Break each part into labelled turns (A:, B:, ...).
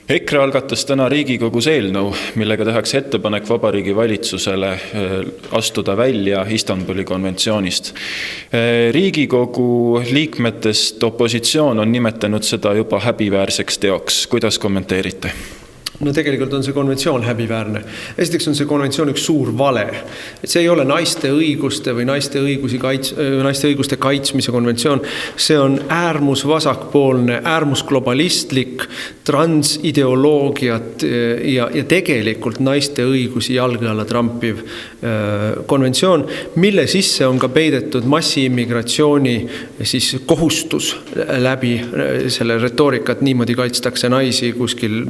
A: EKRE algatas täna Riigikogus eelnõu, millega tehakse ettepanek Vabariigi Valitsusele astuda välja Istanbuli konventsioonist. Riigikogu liikmetest opositsioon on nimetanud seda juba häbiväärseks teoks. Kuidas kommenteerite?
B: No tegelikult on see konventsioon häbiväärne. Esiteks on see konventsioon üks suur vale. Et see ei ole naiste õiguste või naiste õiguste kaitsmise konventsioon. See on äärmus vasakpoolne, äärmus globalistlik, transideoloogiat ja tegelikult naiste õigusi jalge alla trampiv konventsioon, mille sisse on ka peidetud massiimmigratsiooni siis kohustus läbi selle retoorikat, niimoodi kaitstakse naisi kuskil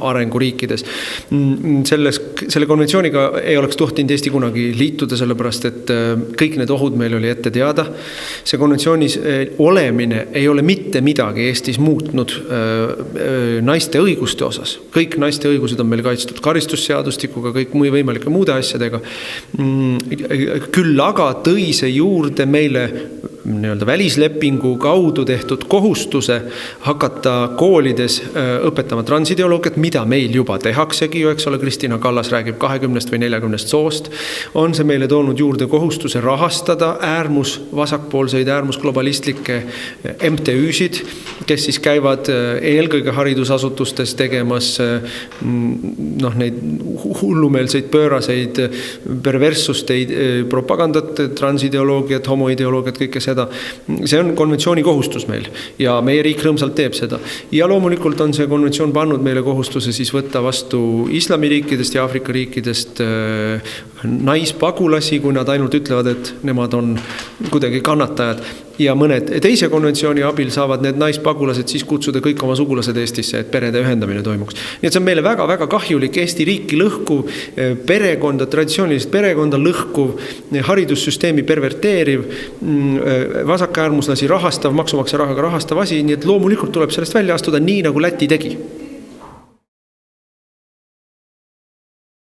B: arenguriikides. Selle konventsiooniga ei oleks tohtinud Eesti kunagi liituda, sellepärast et kõik need ohud meil oli ette teada. See konventsioonis olemine ei ole mitte midagi Eestis muutnud naiste õiguste osas. Kõik naiste õigused on meil kaitstud karistusseadustikuga, kõik võimalike muude asjadega. Küll aga tõi see juurde meile välislepingu kaudu tehtud kohustuse hakata koolides õpetama transideoloogiat, mida meil juba tehaksegi, eks ole, Kristina Kallas räägib 20 või 40 soost, on see meile toonud juurde kohustuse rahastada äärmus vasakpoolseid, äärmus globalistlikke MTÜ-sid, kes siis käivad eelkõige haridusasutustes tegemas neid hullumeelseid pööraseid perverssusteid, propagandat, transideoloogiat, homoideoloogiat, kõike seda. See on konventsiooni kohustus meil ja meie riik rõõmsalt teeb seda. Ja loomulikult on see konventsioon pannud meile kohustuse siis võtta vastu islamiriikidest ja Aafrika riikidest naispagulasi, kui nad ainult ütlevad, et nemad on kuidagi kannatajad. Ja mõned teise konventsiooni abil saavad need naispagulased siis kutsuda kõik oma sugulased Eestisse, et perede ühendamine toimuks. Nii et see on meile väga-väga kahjulik, Eesti riiki lõhkuv, perekonda, traditsioonilist perekonda lõhkuv, haridussüsteemi perverteeriv, vasakäärmuslasi rahastav, maksumaksja rahaga rahastav asi, nii et loomulikult tuleb sellest välja astuda nii, nagu Läti tegi.